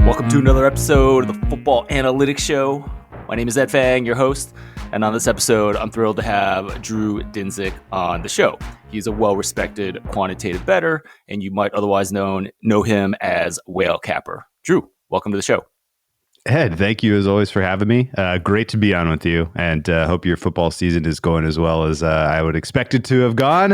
Welcome to another episode of the Football Analytics Show. My name is Ed Fang, your host, and on this episode, I'm thrilled to have Drew Dinsick on the show. He's a well-respected quantitative bettor, and you might otherwise know him as Whale Capper. Drew, welcome to the show. Ed, thank you as always for having me. Great to be on with you, and hope your football season is going as well as I would expect it to have gone.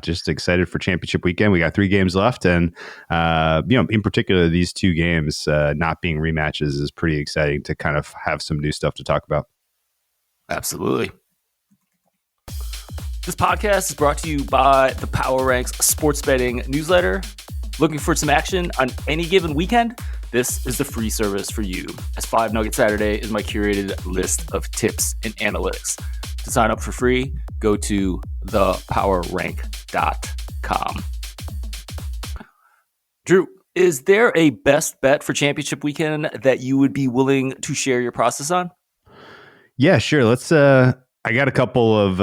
Just excited for championship weekend. We got 3 games left, and in particular, these 2 games not being rematches is pretty exciting to kind of have some new stuff to talk about. Absolutely. This podcast is brought to you by the Power Ranks Sports Betting Newsletter. Looking for some action on any given weekend? This is the free service for you, as 5 Nugget Saturday is my curated list of tips and analytics. To sign up for free, go to thepowerrank.com. Drew, is there a best bet for championship weekend that you would be willing to share your process on? Yeah, sure. Let's. I got a couple of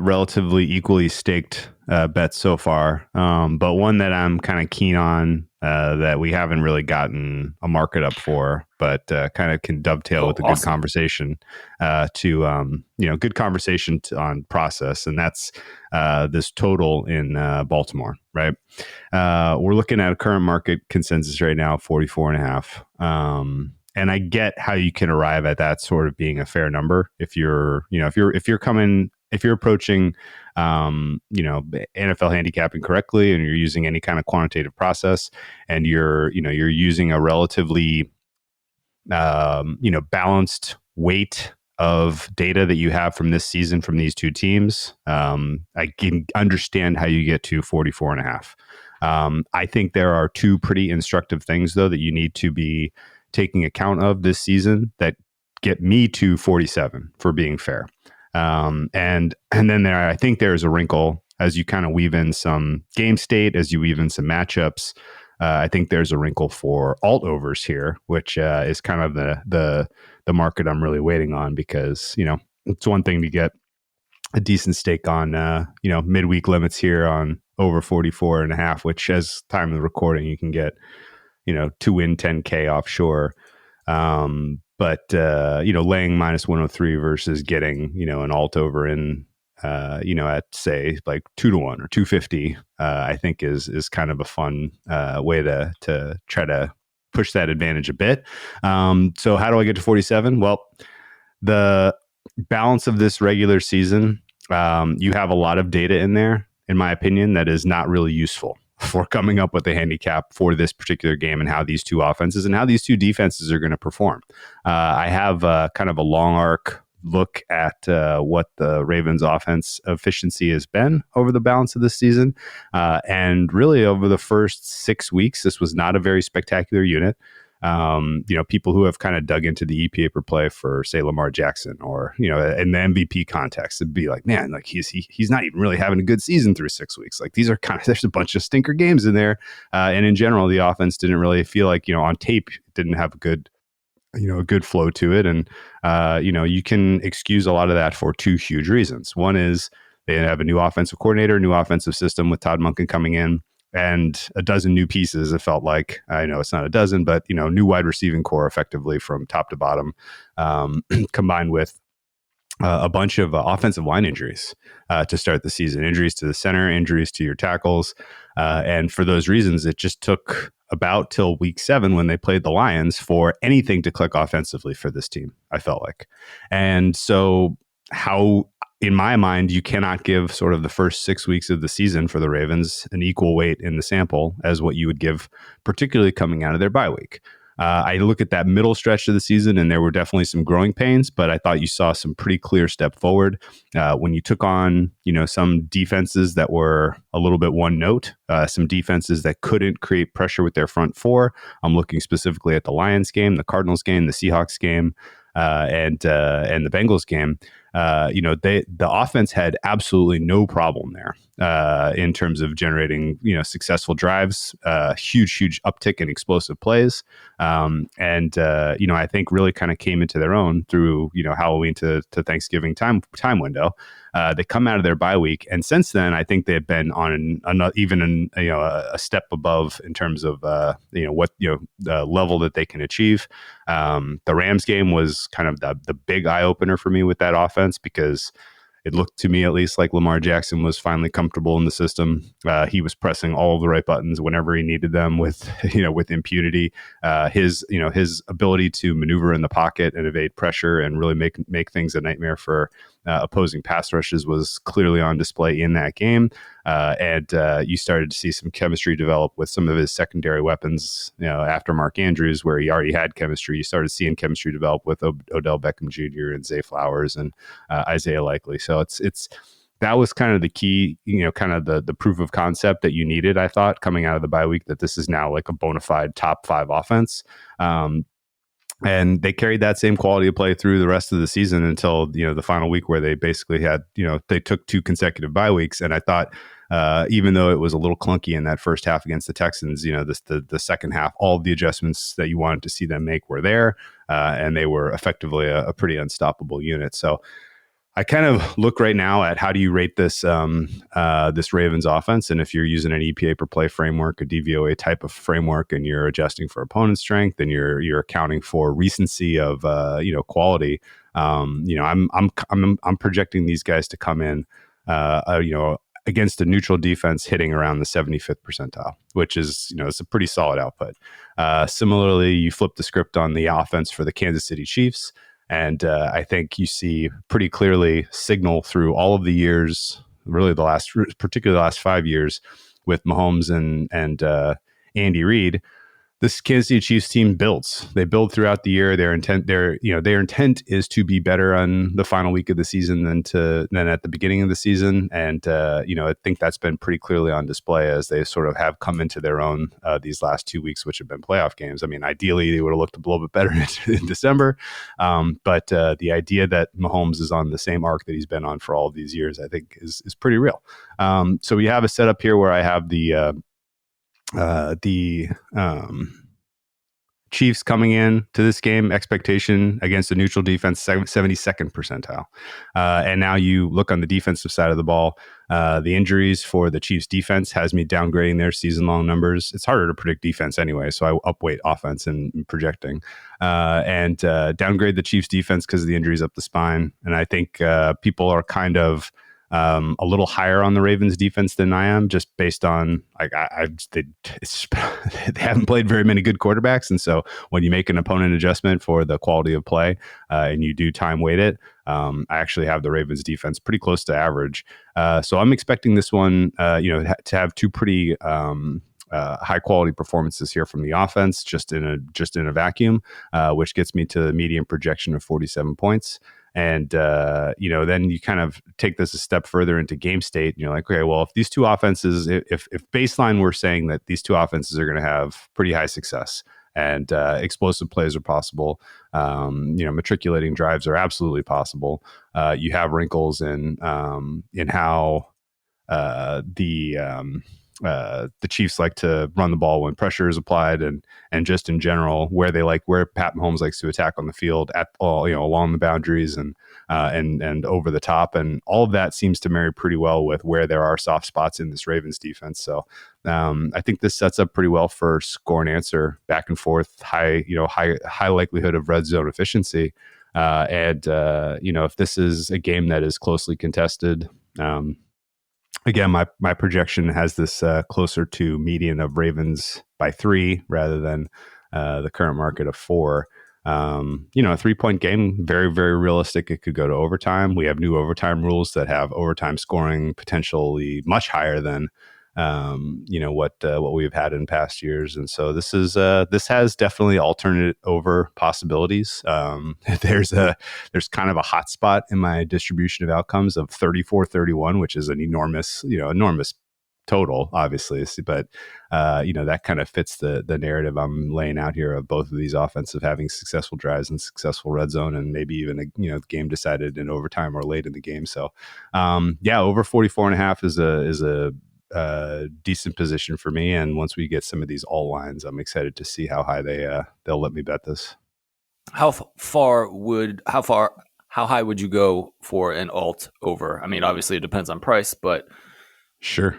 relatively equally staked bets so far, but one that I'm kind of keen on that we haven't really gotten a market up for, but kind of can dovetail with a good conversation good conversation on process, and that's this total in Baltimore, right? We're looking at a current market consensus right now, 44.5. And I get how you can arrive at that sort of being a fair number if you're approaching NFL handicapping correctly, and you're using any kind of quantitative process, and you're using a relatively balanced weight of data that you have from this season from these 2 teams. I can understand how you get to 44.5. I think there are 2 pretty instructive things though that you need to be taking account of this season that get me to 47 for being fair. And then I think there's a wrinkle as you kind of weave in some game state, as you weave in some matchups. I think there's a wrinkle for alt overs here, which is kind of the market I'm really waiting on, because it's one thing to get a decent stake on midweek limits here on over 44.5, which as time of recording you can get to win 10K offshore. But laying minus 103 versus getting, an alt over in, at say like 2-1 or 250, I think is kind of a fun way to try to push that advantage a bit. So how do I get to 47? Well, the balance of this regular season, you have a lot of data in there, in my opinion, that is not really useful for coming up with a handicap for this particular game and how these 2 offenses and how these 2 defenses are going to perform. I have kind of a long arc look at what the Ravens offense efficiency has been over the balance of this season. And really over the first 6 weeks, this was not a very spectacular unit. People who have kind of dug into the EPA per play for, say, Lamar Jackson, or in the MVP context, it'd be like, man, like he's not even really having a good season through 6 weeks. Like these are there's a bunch of stinker games in there, and in general, the offense didn't really feel like on tape didn't have a good flow to it, and you can excuse a lot of that for 2 huge reasons. One is they have a new offensive coordinator, new offensive system with Todd Monken coming in, and a dozen new pieces. It felt like, I know it's not a dozen, but new wide receiving core effectively from top to bottom, combined with a bunch of offensive line injuries to start the season, injuries to the center, injuries to your tackles. And for those reasons, it just took about till week 7 when they played the Lions for anything to click offensively for this team, I felt like. And so in my mind, you cannot give sort of the first 6 weeks of the season for the Ravens an equal weight in the sample as what you would give, particularly coming out of their bye week. I look at that middle stretch of the season, and there were definitely some growing pains, but I thought you saw some pretty clear step forward when you took on, some defenses that were a little bit one note, some defenses that couldn't create pressure with their front 4. I'm looking specifically at the Lions game, the Cardinals game, the Seahawks game, and the Bengals game. the offense had absolutely no problem there in terms of generating successful drives, huge uptick in explosive plays, and I think really kind of came into their own through Halloween to Thanksgiving time window. They come out of their bye week, and since then, I think they've been on a step above in terms of what the level that they can achieve. The Rams game was kind of the big eye opener for me with that offense, because it looked to me at least like Lamar Jackson was finally comfortable in the system. He was pressing all of the right buttons whenever he needed them with impunity. His ability to maneuver in the pocket and evade pressure and really make things a nightmare for opposing pass rushes was clearly on display in that game. And you started to see some chemistry develop with some of his secondary weapons, after Mark Andrews, where he already had chemistry. You started seeing chemistry develop with Odell Beckham Jr. and Zay Flowers and Isaiah Likely. So it's that was kind of the key, kind of the proof of concept that you needed, I thought, coming out of the bye week, that this is now like a bona fide top 5 offense. And they carried that same quality of play through the rest of the season until the final week, where they basically had they took 2 consecutive bye weeks. And I thought, even though it was a little clunky in that first half against the Texans, the second half, all of the adjustments that you wanted to see them make were there, and they were effectively a pretty unstoppable unit. So I kind of look right now at how do you rate this this Ravens offense, and if you're using an EPA per play framework, a DVOA type of framework, and you're adjusting for opponent strength, and you're accounting for recency of quality, I'm projecting these guys to come in against a neutral defense hitting around the 75th percentile, which is it's a pretty solid output. Similarly, you flip the script on the offense for the Kansas City Chiefs. And I think you see pretty clearly signal through all of the years, really particularly the last 5 years, with Mahomes and Andy Reid. This Kansas City Chiefs team builds. They build throughout the year. Their intent is to be better on the final week of the season than at the beginning of the season. And I think that's been pretty clearly on display as they sort of have come into their own these last 2 weeks, which have been playoff games. I mean, ideally they would have looked a little bit better in December, but the idea that Mahomes is on the same arc that he's been on for all of these years, I think, is pretty real. So we have a setup here where I have the Chiefs coming in to this game, expectation against a neutral defense, 72nd percentile. And now you look on the defensive side of the ball, the injuries for the Chiefs defense has me downgrading their season-long numbers. It's harder to predict defense anyway, so I upweight offense in projecting. And downgrade the Chiefs defense because of the injuries up the spine. And I think people are kind of a little higher on the Ravens defense than I am, just based on they haven't played very many good quarterbacks, and so when you make an opponent adjustment for the quality of play and you do time weight it, I actually have the Ravens defense pretty close to average. So I'm expecting this one, to have 2 pretty high quality performances here from the offense, just in a vacuum, which gets me to the median projection of 47 points. And, then you kind of take this a step further into game state, and you're like, okay, well, if these 2 offenses, if baseline we're saying that these 2 offenses are going to have pretty high success and explosive plays are possible, matriculating drives are absolutely possible. You have wrinkles in how the Chiefs like to run the ball when pressure is applied, and just in general where Pat Mahomes likes to attack on the field at all, along the boundaries and over the top, and all of that seems to marry pretty well with where there are soft spots in this Ravens defense. So I think this sets up pretty well for score and answer, back and forth, high likelihood of red zone efficiency, and if this is a game that is closely contested. Again, my projection has this closer to median of Ravens by 3 rather than the current market of 4. A 3-point game, very, very realistic. It could go to overtime. We have new overtime rules that have overtime scoring potentially much higher than what we've had in past years. And so this has definitely alternate over possibilities. There's kind of a hot spot in my distribution of outcomes of 34-31, which is an enormous total, obviously, but that kind of fits the narrative I'm laying out here of both of these offensive having successful drives and successful red zone, and maybe even the game decided in overtime or late in the game. So over 44.5 is a decent position for me. And once we get some of these all lines, I'm excited to see how high they'll let me bet this. How high would you go for an alt over? I mean, obviously it depends on price, but Sure.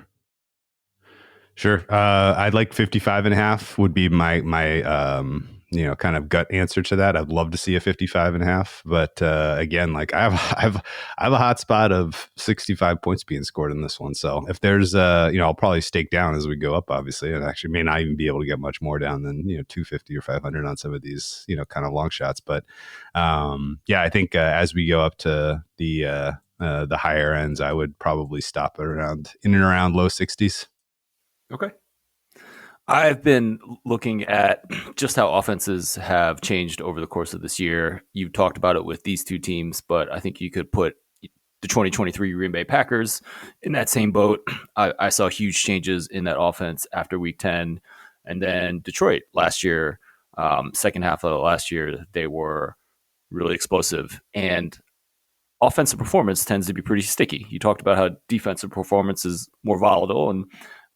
I'd like 55.5 would be my kind of gut answer to that. I'd love to see a 55.5, but again, like I have a hot spot of 65 points being scored in this one. So if there's I'll probably stake down as we go up, obviously, and actually may not even be able to get much more down than 250 or 500 on some of these kind of long shots. But I think as we go up to the higher ends, I would probably stop it in and around low 60s. Okay. I've been looking at just how offenses have changed over the course of this year. You've talked about it with these two teams, but I think you could put the 2023 Green Bay Packers in that same boat. I saw huge changes in that offense after week 10. And then Detroit last year, second half of last year, they were really explosive. And offensive performance tends to be pretty sticky. You talked about how defensive performance is more volatile,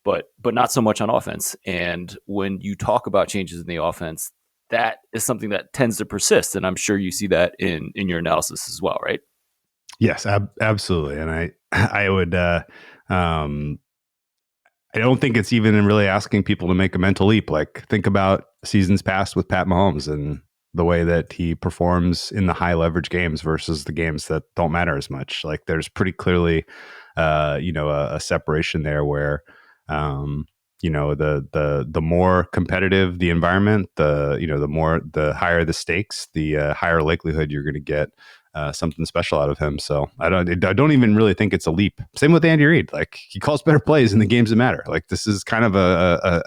but not so much on offense. And when you talk about changes in the offense, that is something that tends to persist. And I'm sure you see that in your analysis as well, right? Yes, absolutely. And I would, I don't think it's even really asking people to make a mental leap. Like, think about seasons past with Pat Mahomes and the way that he performs in the high leverage games versus the games that don't matter as much. Like, there's pretty clearly, a separation there where, the more competitive the environment, the higher the stakes, the higher likelihood you're going to get something special out of him. So I don't even really think it's a leap. Same with Andy Reid. Like, he calls better plays in the games that matter. Like, this is kind of a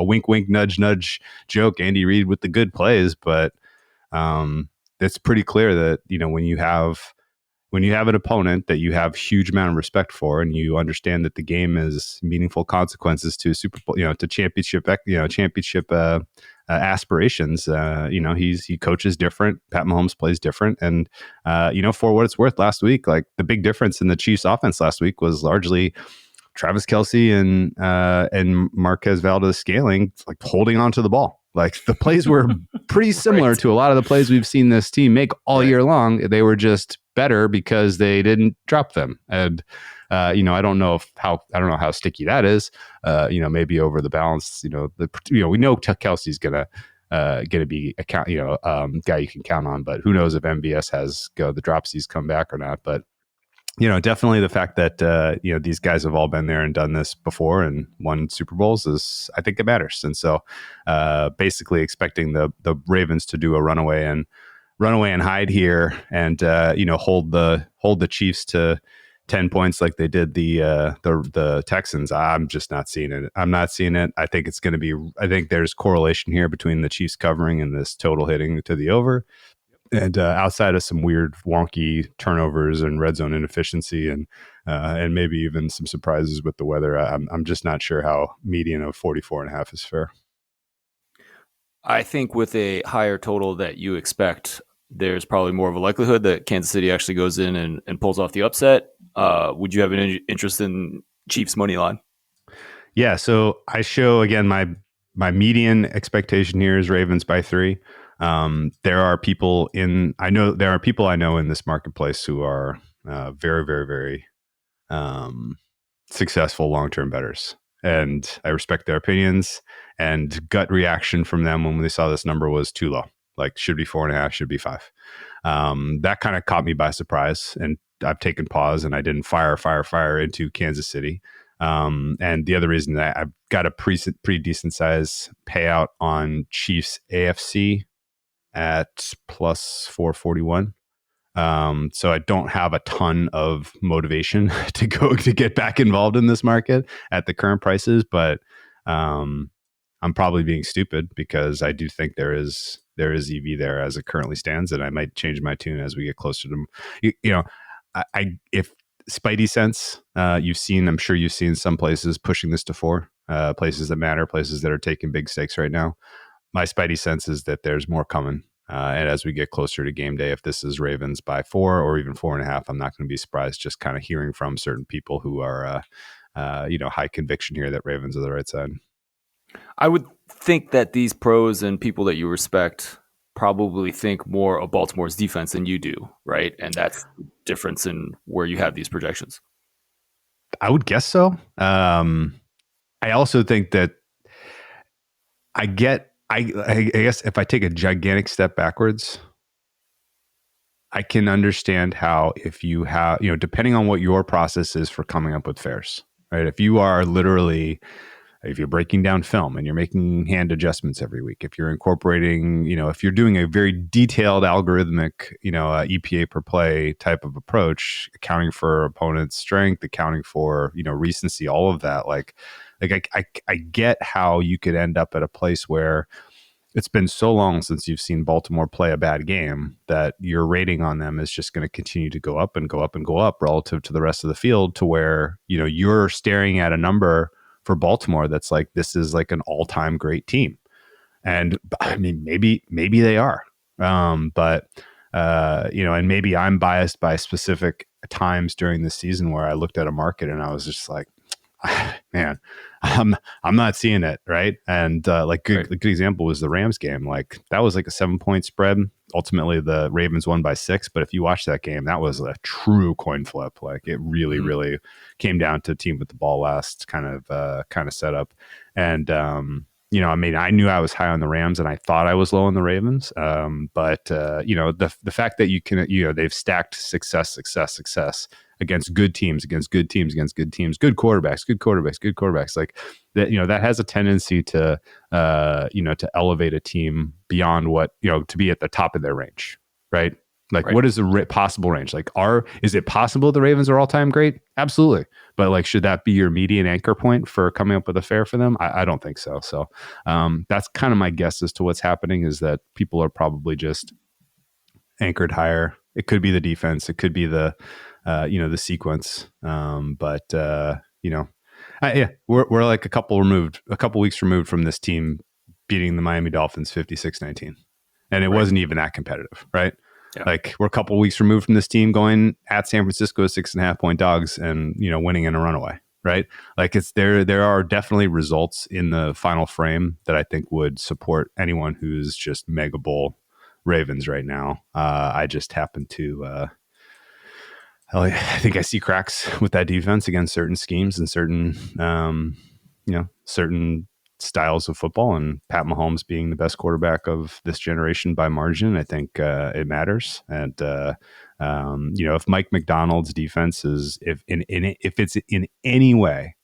wink, wink, nudge, nudge joke. Andy Reid with the good plays, but it's pretty clear that when you have an opponent that you have huge amount of respect for, and you understand that the game is meaningful consequences to Super Bowl, to championship, aspirations. He coaches different. Pat Mahomes plays different, and for what it's worth, last week, like, the big difference in the Chiefs' offense last week was largely Travis Kelce and Marquez Valdez-Scantling, like, holding onto the ball. Like, the plays were pretty similar Right. to a lot of the plays we've seen this team make all year long. They were just better because they didn't drop them. And I don't know how sticky that is. Maybe over the balance. We know Kelce's gonna be a guy you can count on, but who knows if MVS has the dropsies come back or not. But definitely the fact that these guys have all been there and done this before and won Super Bowls I think it matters. And so basically expecting the Ravens to do a runaway and hide here and hold the Chiefs to 10 points like they did the Texans. I'm just not seeing it. I'm not seeing it. I think there's correlation here between the Chiefs covering and this total hitting to the over. And outside of some weird, wonky turnovers and red zone inefficiency, and maybe even some surprises with the weather, I'm just not sure how median of 44.5 is fair. I think with a higher total that you expect, there's probably more of a likelihood that Kansas City actually goes in and pulls off the upset. Would you have an interest in Chiefs money line? Yeah. So I show again my median expectation here is Ravens by 3. There are people I know in this marketplace who are very, very, very successful long-term bettors, and I respect their opinions. And gut reaction from them when they saw this number was too low. Like, should be 4.5, should be 5. That kind of caught me by surprise, and I've taken pause and I didn't fire into Kansas City. And the other reason that I've got a pretty decent size payout on Chiefs AFC at plus 441. So I don't have a ton of motivation to get back involved in this market at the current prices, but I'm probably being stupid because I do think there is EV there as it currently stands, and I might change my tune as we get closer to, if Spidey sense. I'm sure you've seen some places pushing this to 4, places that matter, places that are taking big stakes right now. My Spidey sense is that there's more coming. And as we get closer to game day, if this is Ravens by 4 or even 4.5, I'm not going to be surprised. Just kind of hearing from certain people who are, high conviction here that Ravens are the right side. I would think that these pros and people that you respect probably think more of Baltimore's defense than you do, right? And that's the difference in where you have these projections. I would guess so. I also think that I guess if I take a gigantic step backwards, I can understand how if you have, depending on what your process is for coming up with fares, right? If you're breaking down film and you're making hand adjustments every week, if you're incorporating, if you're doing a very detailed algorithmic, EPA per play type of approach, accounting for opponent's strength, accounting for, recency, all of that, I get how you could end up at a place where it's been so long since you've seen Baltimore play a bad game that your rating on them is just going to continue to go up and go up and go up relative to the rest of the field, to where, you're staring at a number for Baltimore that's like, this is like an all-time great team. And I mean, maybe they are. But and maybe I'm biased by specific times during the season where I looked at a market and I was just like, man, I'm not seeing it, right? And good example was the Rams game. Like, that was like a 7-point spread. Ultimately, the Ravens won by 6. But if you watch that game, that was a true coin flip. Like, it really, really came down to team with the ball last kind of setup. And I knew I was high on the Rams and I thought I was low on the Ravens. But the fact that you can, they've stacked success against good teams, good quarterbacks. Like that, that has a tendency to, to elevate a team beyond what, to be at the top of their range, right? Like, what is the possible range? Like, is it possible the Ravens are all time great? Absolutely. But like, should that be your median anchor point for coming up with a fare for them? I don't think so. So that's kind of my guess as to what's happening, is that people are probably just anchored higher. It could be the defense. It could be the sequence. We're like a couple weeks removed from this team beating the Miami Dolphins 56-19. And it wasn't even that competitive, right? Yeah. Like, we're a couple weeks removed from this team going at San Francisco 6.5-point dogs and, winning in a runaway, right? Like, it's there are definitely results in the final frame that I think would support anyone who's just mega bowl Ravens right now. I just happen to, I think I see cracks with that defense against certain schemes and certain styles of football, and Pat Mahomes being the best quarterback of this generation by margin, I think it matters. And if Mike Macdonald's defense is, if it's in any way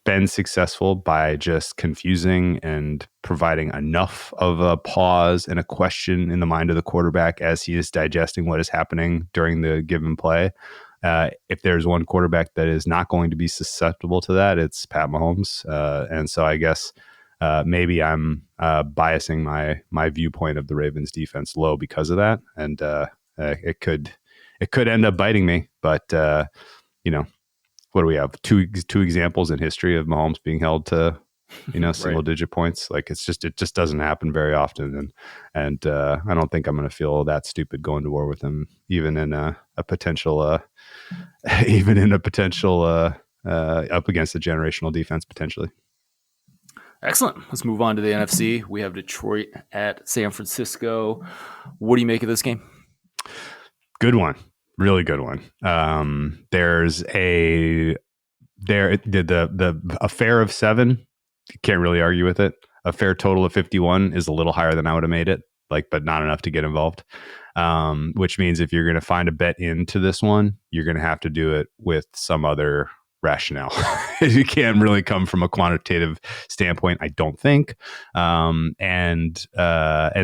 been successful by just confusing and providing enough of a pause and a question in the mind of the quarterback as he is digesting what is happening during the given play, if there's one quarterback that is not going to be susceptible to that, it's Pat Mahomes. And so I guess maybe I'm biasing my viewpoint of the Ravens defense low because of that. And it could end up biting me, but what do we have? Two examples in history of Mahomes being held to, single digit points. Like, it just doesn't happen very often. And I don't think I'm going to feel that stupid going to war with him, even in a potential up against a generational defense potentially. Excellent. Let's move on to the NFC. We have Detroit at San Francisco. What do you make of this game? Good one. Really good one. There's a fair of 7. You can't really argue with it. A fair total of 51 is a little higher than I would have made it, but not enough to get involved. Which means if you're going to find a bet into this one, you're going to have to do it with some other rationale. You can't really come from a quantitative standpoint, I don't think. And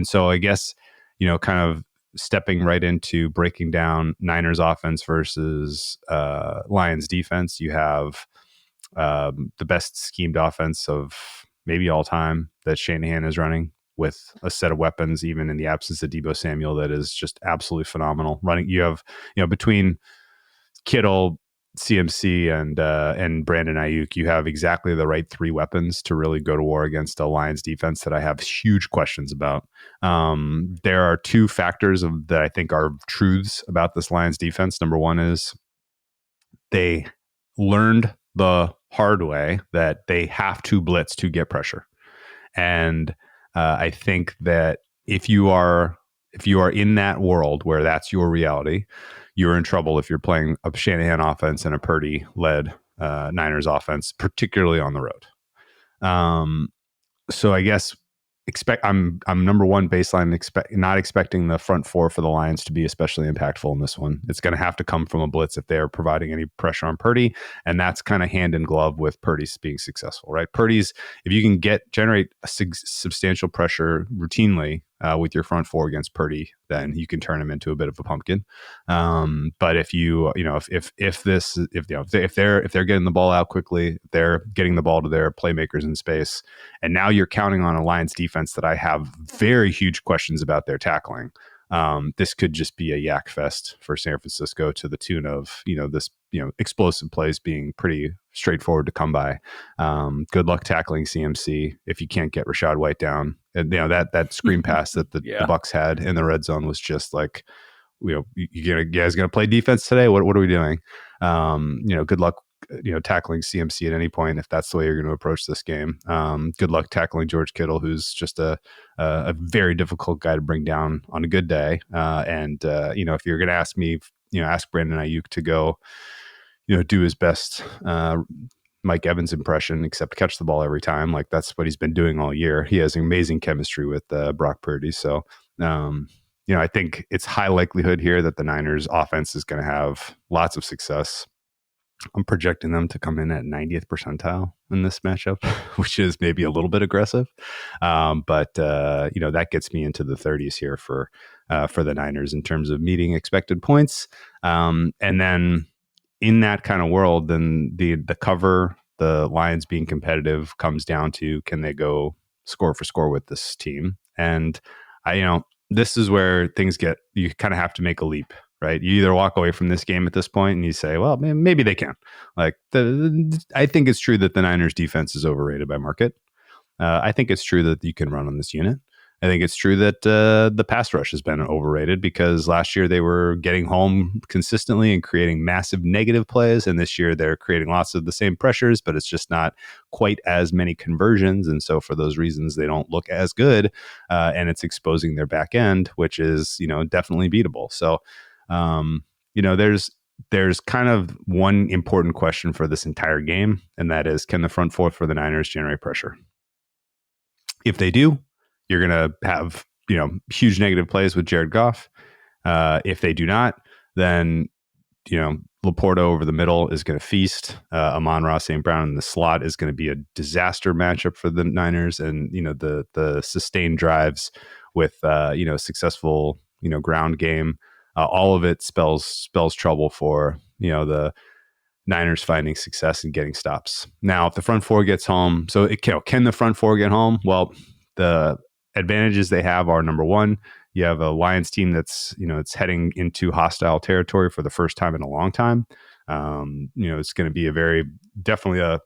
so I guess, kind of stepping right into breaking down Niners offense versus Lions defense, you have the best schemed offense of maybe all time that Shanahan is running, with a set of weapons, even in the absence of Deebo Samuel, that is just absolutely phenomenal. Running, you have, between Kittle, CMC and Brandon Ayuk, you have exactly the right three weapons to really go to war against a Lions defense that I have huge questions about. There are two factors that I think are truths about this Lions defense. Number one is they learned the hard way that they have to blitz to get pressure. And I think that if you are in that world where that's your reality, you're in trouble if you're playing a Shanahan offense and a Purdy-led Niners offense, particularly on the road. So I guess I'm number one baseline not expecting the front four for the Lions to be especially impactful in this one. It's going to have to come from a blitz if they're providing any pressure on Purdy, and that's kind of hand in glove with Purdy's being successful, right? Purdy's, if you can generate a substantial pressure routinely with your front four against Purdy, then you can turn him into a bit of a pumpkin. But if they're getting the ball out quickly, they're getting the ball to their playmakers in space, and now you're counting on a Lions defense that I have very huge questions about their tackling. This could just be a yak fest for San Francisco to the tune of explosive plays being pretty straightforward to come by. Good luck tackling CMC if you can't get Rachaad White down. And that screen pass that the Bucs had in the red zone was just like, you guys gonna play defense today? What are we doing? Good luck tackling CMC at any point if that's the way you're going to approach this game. Good luck tackling George Kittle, who's just a very difficult guy to bring down on a good day. If you're going to ask me, ask Brandon Ayuk to go, do his best Mike Evans impression, except catch the ball every time. Like that's what he's been doing all year. He has amazing chemistry with Brock Purdy. So, I think it's high likelihood here that the Niners offense is going to have lots of success. I'm projecting them to come in at 90th percentile in this matchup, which is maybe a little bit aggressive. But that gets me into the 30s here for the Niners in terms of meeting expected points. And then in that kind of world, then the cover, the Lions being competitive comes down to, can they go score for score with this team? And this is where you kind of have to make a leap. Right, you either walk away from this game at this point and you say, well, maybe they can. Like, I think it's true that the Niners defense is overrated by market. I think it's true that you can run on this unit. I think it's true that the pass rush has been overrated because last year they were getting home consistently and creating massive negative plays. And this year they're creating lots of the same pressures, but it's just not quite as many conversions. And so for those reasons, they don't look as good. And it's exposing their back end, which is, definitely beatable. So, there's kind of one important question for this entire game, and that is, can the front four for the Niners generate pressure? If they do, you're going to have, huge negative plays with Jared Goff. If they do not, then, Laporta over the middle is going to feast. Amon-Ra St. Brown in the slot is going to be a disaster matchup for the Niners. And, the sustained drives with, successful, ground game, all of it spells trouble for, the Niners finding success and getting stops. Now, if the front four gets home, can the front four get home? Well, the advantages they have are, number one, you have a Lions team that's, it's heading into hostile territory for the first time in a long time. It's going to be definitely a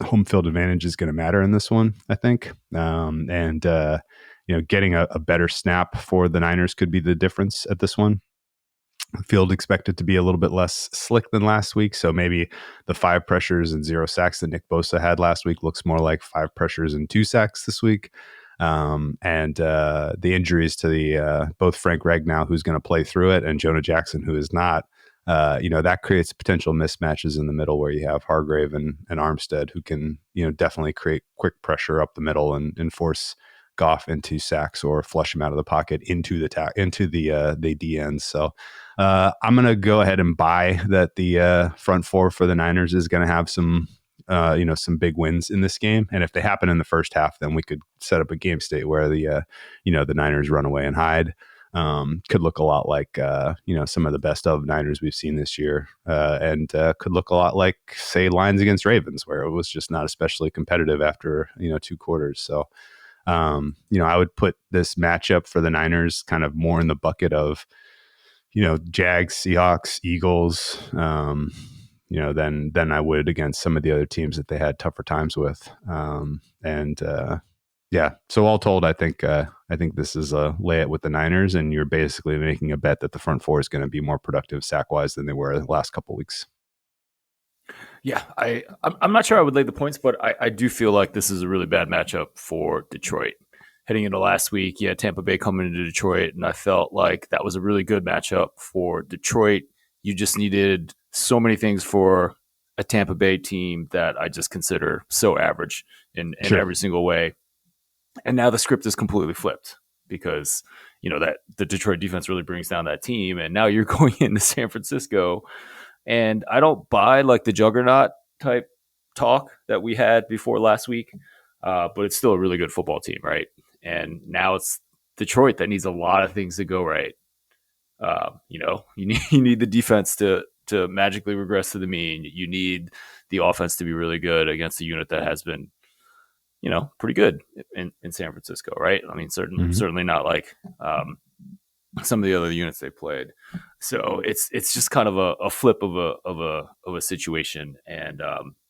home field advantage is going to matter in this one, I think. Getting a better snap for the Niners could be the difference at this one. Field expected to be a little bit less slick than last week. So maybe the 5 pressures and 0 sacks that Nick Bosa had last week looks more like 5 pressures and 2 sacks this week. The injuries to the both Frank Ragnow, who's going to play through it, and Jonah Jackson, who is not, that creates potential mismatches in the middle where you have Hargrave and Armstead, who can, definitely create quick pressure up the middle and force Goff into sacks or flush him out of the pocket into the DNs. So I'm going to go ahead and buy that the front four for the Niners is going to have some big wins in this game. And if they happen in the first half, then we could set up a game state where the Niners run away and hide. Could look a lot like, some of the best of Niners we've seen this year, and could look a lot like, say, Lions against Ravens, where it was just not especially competitive after, 2 quarters. So, I would put this matchup for the Niners kind of more in the bucket of, Jags, Seahawks, Eagles, than I would against some of the other teams that they had tougher times with. Yeah. So all told, I think this is a lay it with the Niners, and you're basically making a bet that the front four is going to be more productive sack wise than they were the last couple of weeks. Yeah, I'm not sure I would lay the points, but I do feel like this is a really bad matchup for Detroit. Heading into last week, you had Tampa Bay coming into Detroit, and I felt like that was a really good matchup for Detroit. You just needed so many things for a Tampa Bay team that I just consider so average in Sure. every single way. And now the script is completely flipped because that the Detroit defense really brings down that team, and now you're going into San Francisco, and I don't buy like the juggernaut type talk that we had before last week, but it's still a really good football team, right? And now it's Detroit that needs a lot of things to go right. You need the defense to magically regress to the mean. You need the offense to be really good against a unit that has been pretty good in San Francisco, right? I mean, certainly not like some of the other units they played. So it's just kind of a flip of a situation. And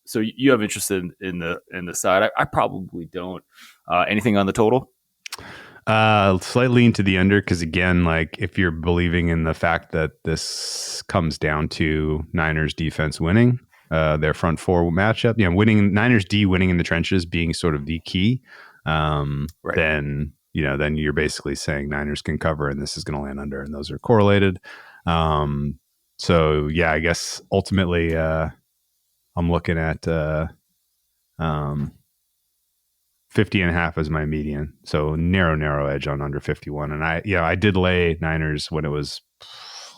so you have interest in the side. I probably don't. Anything on the total? Slightly into the under because again, like if you're believing in the fact that this comes down to Niners defense winning, their front four matchup, winning Niners D winning in the trenches being sort of the key, Right. then you're basically saying Niners can cover and this is going to land under, and those are correlated. So yeah, I guess ultimately, I'm looking at 50.5 as my median. So narrow edge on under 51. And I did lay Niners when it was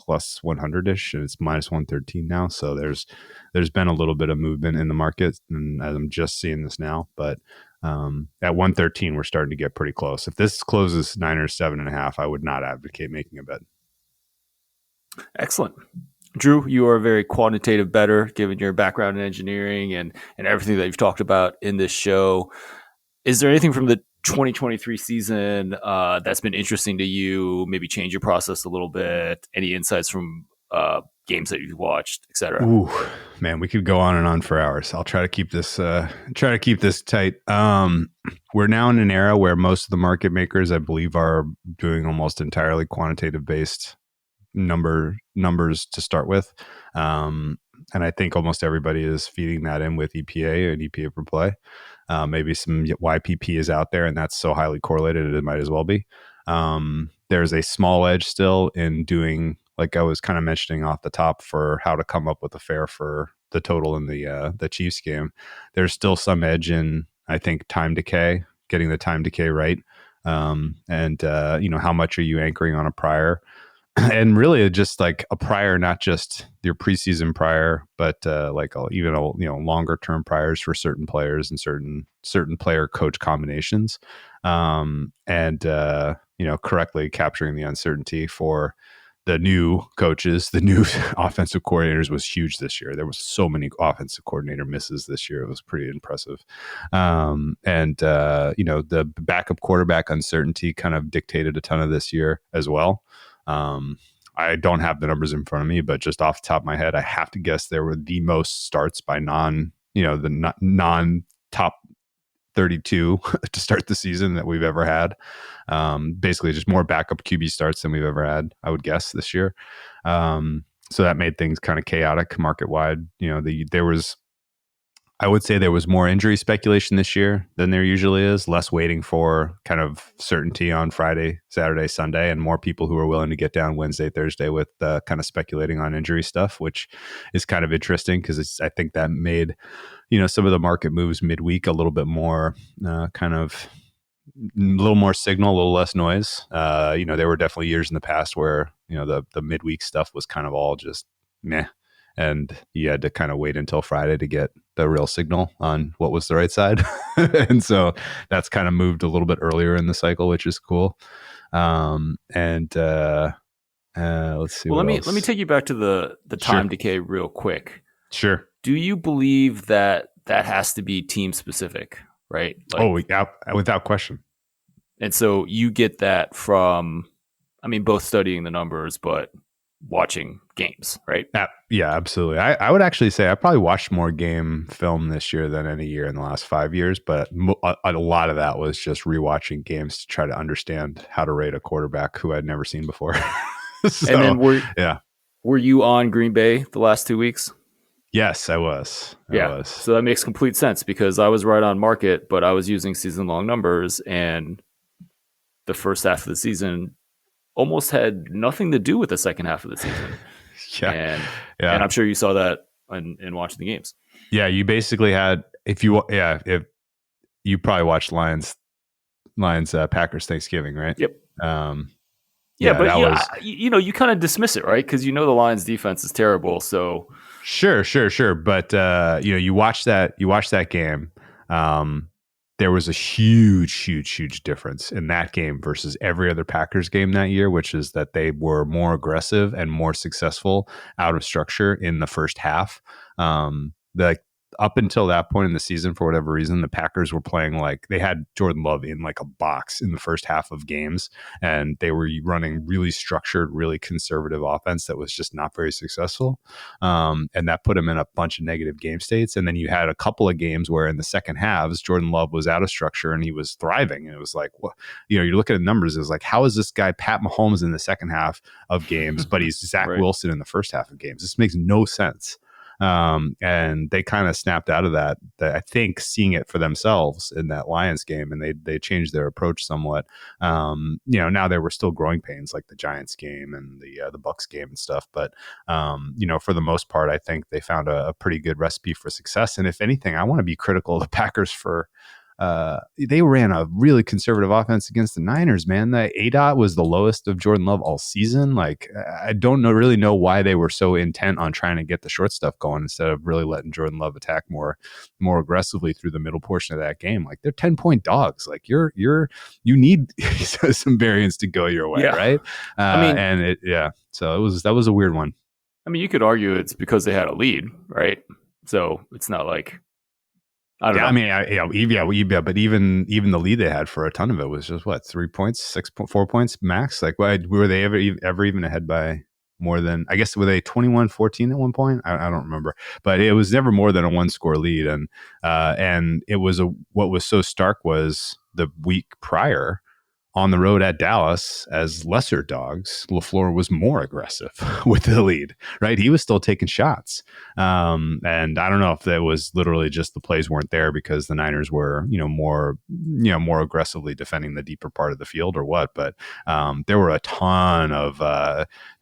plus 100-ish, and it's minus 113 now. So there's been a little bit of movement in the market, and I'm just seeing this now. But at 113, we're starting to get pretty close. If this closes Niners 7.5, I would not advocate making a bet. Excellent. Drew, you are a very quantitative bettor, given your background in engineering and everything that you've talked about in this show. Is there anything from the 2023 season that's been interesting to you? Maybe change your process a little bit? Any insights from games that you've watched, et cetera? Ooh, man, we could go on and on for hours. I'll try to keep this tight. We're now in an era where most of the market makers, I believe, are doing almost entirely quantitative based numbers to start with. And I think almost everybody is feeding that in with EPA and EPA per play. Maybe some YPP is out there, and that's so highly correlated it might as well be. There's a small edge still in doing, like I was kind of mentioning off the top, for how to come up with a fair for the total in the Chiefs game. There's still some edge in, I think, time decay, getting the time decay right. And how much are you anchoring on a prior? And really just like a prior, not just your preseason prior, but even longer term priors for certain players and certain player coach combinations, and correctly capturing the uncertainty for the new coaches, the new offensive coordinators was huge this year. There was so many offensive coordinator misses this year. It was pretty impressive. The backup quarterback uncertainty kind of dictated a ton of this year as well. I don't have the numbers in front of me, but just off the top of my head, I have to guess there were the most starts by non top 32 to start the season that we've ever had. Basically just more backup QB starts than we've ever had, I would guess, this year. So that made things kind of chaotic market wide. I would say there was more injury speculation this year than there usually is, less waiting for kind of certainty on Friday, Saturday, Sunday, and more people who are willing to get down Wednesday, Thursday with kind of speculating on injury stuff, which is kind of interesting because I think that made, some of the market moves midweek a little bit more kind of a little more signal, a little less noise. There were definitely years in the past where, the midweek stuff was kind of all just meh. And you had to kind of wait until Friday to get the real signal on what was the right side. And so that's kind of moved a little bit earlier in the cycle, which is cool. Let's see. Well, let me take you back to the time decay real quick. Sure. Do you believe that has to be team specific, right? Without question. And so you get that from, both studying the numbers, but watching games, right? Yeah, absolutely. I would actually say I probably watched more game film this year than any year in the last 5 years, but a lot of that was just rewatching games to try to understand how to rate a quarterback who I'd never seen before. So, And then yeah. Were you on Green Bay the last 2 weeks? Yes, I was. So that makes complete sense because I was right on market, but I was using season long numbers, and the first half of the season almost had nothing to do with the second half of the season. Yeah. And I'm sure you saw that in watching the games. Yeah, you basically had if you probably watched Lions Packers Thanksgiving, right? Yep. Yeah, but that was you kind of dismiss it, right? Because the Lions defense is terrible. So sure. But you watch that game. There was a huge difference in that game versus every other Packers game that year, which is that they were more aggressive and more successful out of structure in the first half. Up until that point in the season, for whatever reason, the Packers were playing like they had Jordan Love in like a box in the first half of games, and they were running really structured, really conservative offense that was just not very successful. And that put him in a bunch of negative game states. And then you had a couple of games where in the second halves, Jordan Love was out of structure and he was thriving. And it was like, well, you're looking at numbers. It was like, how is this guy Pat Mahomes in the second half of games, but he's Zach Right. Wilson in the first half of games? This makes no sense. And they kind of snapped out of that, I think, seeing it for themselves in that Lions game, and they changed their approach somewhat. Now there were still growing pains like the Giants game and the Bucks game and stuff, but for the most part, I think they found a pretty good recipe for success. And if anything, I want to be critical of the Packers for. They ran a really conservative offense against the Niners, man. The ADOT was the lowest of Jordan Love all season. Like, I don't really know why they were so intent on trying to get the short stuff going instead of really letting Jordan Love attack more aggressively through the middle portion of that game. Like, they're 10-point dogs. Like, you need some variance to go your way, right? So that was a weird one. I mean, you could argue it's because they had a lead, right? So it's not like. I don't know. But even the lead they had for a ton of it was just 3 points, 4 points max. Like, were they ever even ahead by more than? I guess were they 21-14 at one point? I don't remember, but it was never more than a 1-score lead. And it was what was so stark was the week prior. On the road at Dallas as lesser dogs, LaFleur was more aggressive with the lead, right? He was still taking shots. And I don't know if that was literally just the plays weren't there because the Niners were, more aggressively defending the deeper part of the field or what. But there were a ton of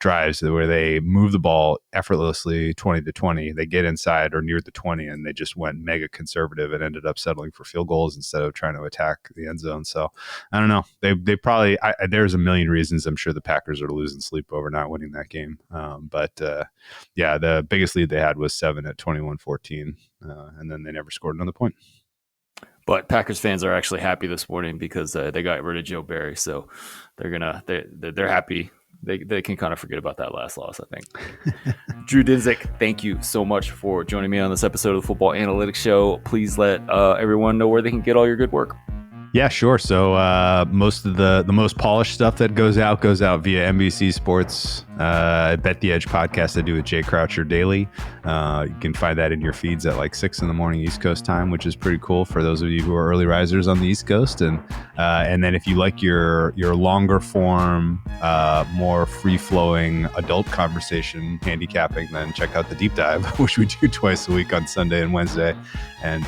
drives where they move the ball effortlessly 20-20. They get inside or near the 20 and they just went mega conservative and ended up settling for field goals instead of trying to attack the end zone. So I don't know. They probably there's a million reasons I'm sure the Packers are losing sleep over not winning that game. The biggest lead they had was 7 at 21-14, and then they never scored another point. But Packers fans are actually happy this morning because they got rid of Joe Barry, so they're happy. They can kind of forget about that last loss, I think. Drew Dinsick, thank you so much for joining me on this episode of the Football Analytics Show. Please let everyone know where they can get all your good work. Yeah, sure. So most of the most polished stuff that goes out via NBC Sports, Bet the Edge podcast I do with Jay Croucher daily. You can find that in your feeds at like 6 a.m. East Coast time, which is pretty cool for those of you who are early risers on the East Coast. And then if you like your longer form, more free flowing adult conversation handicapping, then check out the Deep Dive, which we do twice a week on Sunday and Wednesday. And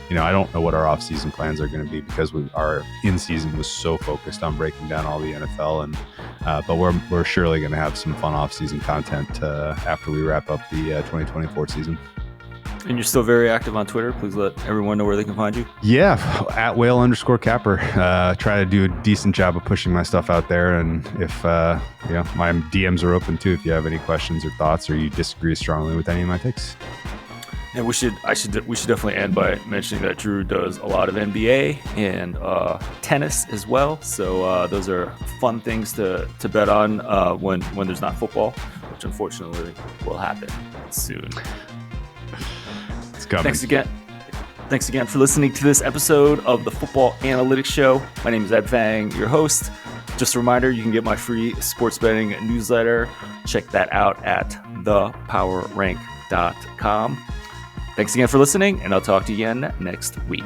I don't know what our off-season plans are going to be because our in-season was so focused on breaking down all the NFL, but we're surely going to have some fun off-season content after we wrap up the 2024 season. And you're still very active on Twitter. Please let everyone know where they can find you. Yeah, at @whale_capper. Try to do a decent job of pushing my stuff out there, and if my DMs are open too. If you have any questions or thoughts, or you disagree strongly with any of my takes. And we should definitely end by mentioning that Drew does a lot of NBA and tennis as well. So those are fun things to bet on when there's not football, which unfortunately will happen soon. It's coming. Thanks again for listening to this episode of the Football Analytics Show. My name is Ed Fang, your host. Just a reminder, you can get my free sports betting newsletter. Check that out at thepowerrank.com. Thanks again for listening, and I'll talk to you again next week.